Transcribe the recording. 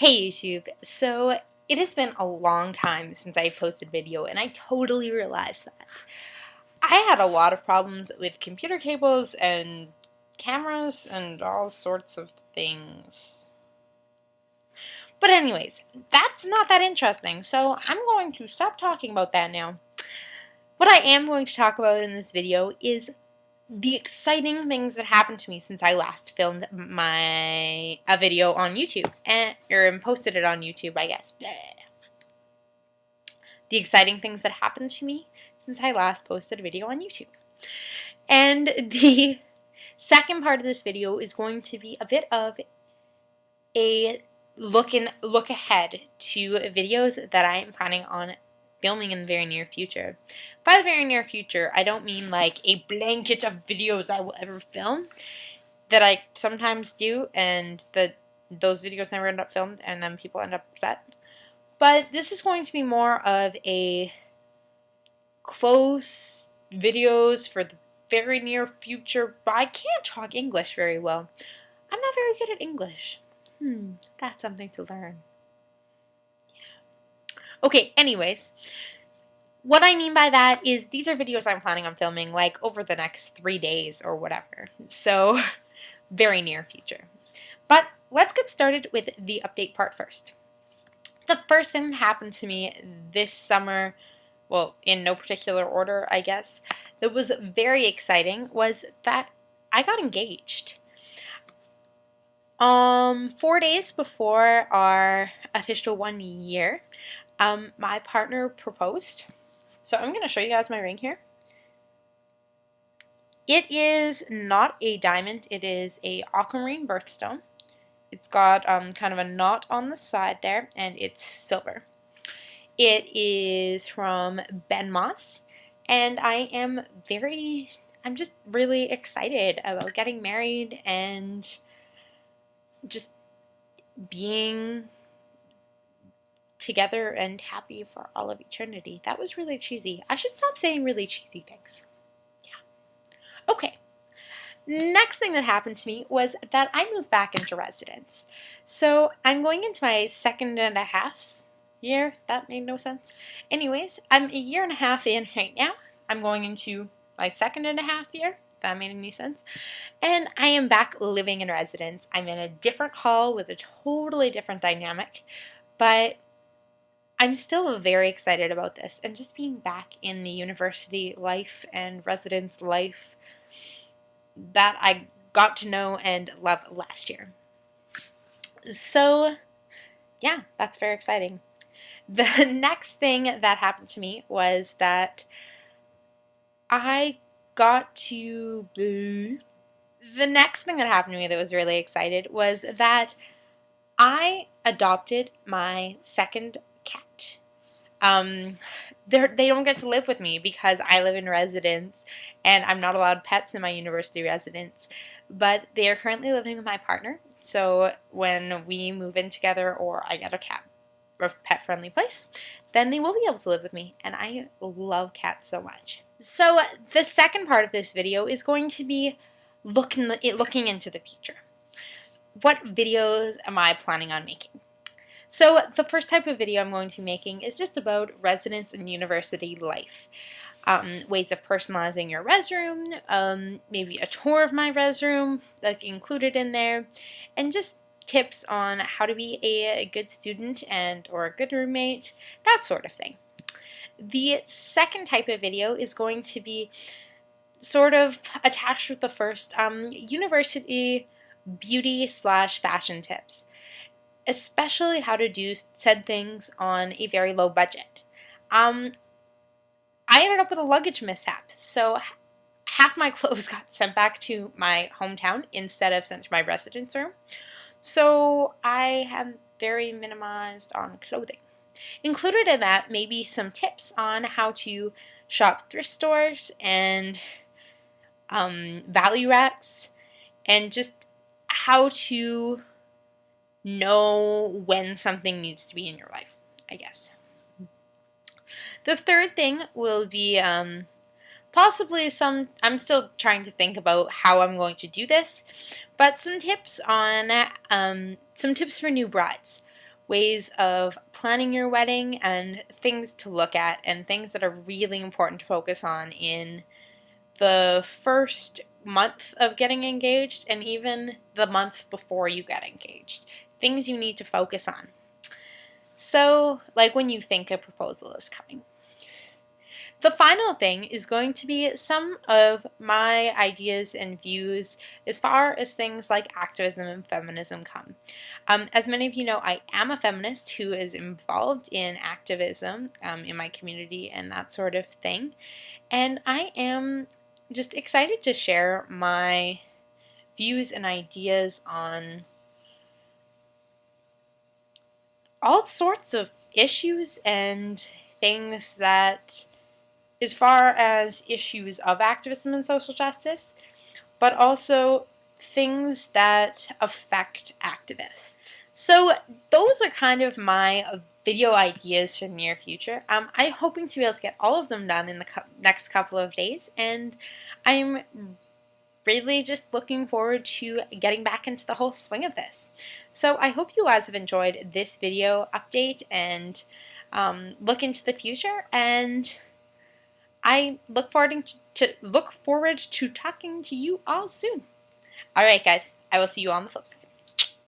Hey YouTube, so it has been a long time since I posted video and I totally realized that. I had a lot of problems with computer cables and cameras and all sorts of things. But anyways, that's not that interesting, so I'm going to stop talking about that now. What I am going to talk about in this video is the exciting things that happened to me since I last filmed a video on YouTube or posted it on YouTube, I guess. The exciting things that happened to me since I last posted a video on YouTube. And the second part of this video is going to be a bit of a look ahead to videos that I am planning on filming in the very near future. By the very near future, I don't mean like a blanket of videos I will ever film that I sometimes do, and those videos never end up filmed, and then people end up upset. But this is going to be more of a close videos for the very near future. But I can't talk English very well. I'm not very good at English. That's something to learn. Okay, anyways, what I mean by that is these are videos I'm planning on filming like over the next 3 days or whatever. So, very near future. But let's get started with the update part first. The first thing that happened to me this summer, well, in no particular order, I guess, that was very exciting was that I got engaged. 4 days before our official 1 year, my partner proposed. So I'm going to show you guys my ring here. It is not a diamond, it is a aquamarine birthstone. It's got kind of a knot on the side there, and it's silver. It is from Ben Moss, and I'm just really excited about getting married and just being together and happy for all of eternity. That was really cheesy. I should stop saying really cheesy things. Yeah. Okay. Next thing that happened to me was that I moved back into residence. So I'm going into my 2.5 year. That made no sense. Anyways, I'm 1.5 years in right now. I'm going into my 2.5 year. That made any sense. And I am back living in residence. I'm in a different hall with a totally different dynamic. But I'm still very excited about this. And just being back in the university life and residence life that I got to know and love last year. So, yeah, that's very exciting. The next thing that happened to me was that I got to... The next thing that happened to me that was really excited was that I adopted my second cat. They don't get to live with me because I live in residence and I'm not allowed pets in my university residence, but they are currently living with my partner. So when we move in together or I get a cat or pet-friendly place, then they will be able to live with me, and I love cats so much. So the second part of this video is going to be looking into the future. What videos am I planning on making? So the first type of video I'm going to be making is just about residence and university life. Ways of personalizing your res room, maybe a tour of my res room like included in there, and just tips on how to be a good student or a good roommate, that sort of thing. The second type of video is going to be sort of attached with the first, university beauty / fashion tips. Especially how to do said things on a very low budget. I ended up with a luggage mishap, so half my clothes got sent back to my hometown instead of sent to my residence room. So I am very minimized on clothing. Included in that may be some tips on how to shop thrift stores and value racks, and just how to know when something needs to be in your life, I guess. The third thing will be possibly I'm still trying to think about how I'm going to do this, but some tips on some tips for new brides. ways of planning your wedding and things to look at and things that are really important to focus on in the first month of getting engaged and even the month before you get engaged. Things you need to focus on. So, like when you think a proposal is coming. The final thing is going to be some of my ideas and views as far as things like activism and feminism come. As many of you know, I am a feminist who is involved in activism in my community and that sort of thing. And I am just excited to share my views and ideas on all sorts of issues and things that, as far as issues of activism and social justice, but also things that affect activists. So those are kind of my video ideas for the near future. I'm hoping to be able to get all of them done in the next couple of days, and I'm really just looking forward to getting back into the whole swing of this. So I hope you guys have enjoyed this video update and look into the future, and I look forward to talking to you all soon. All right, guys, I will see you on the flip side.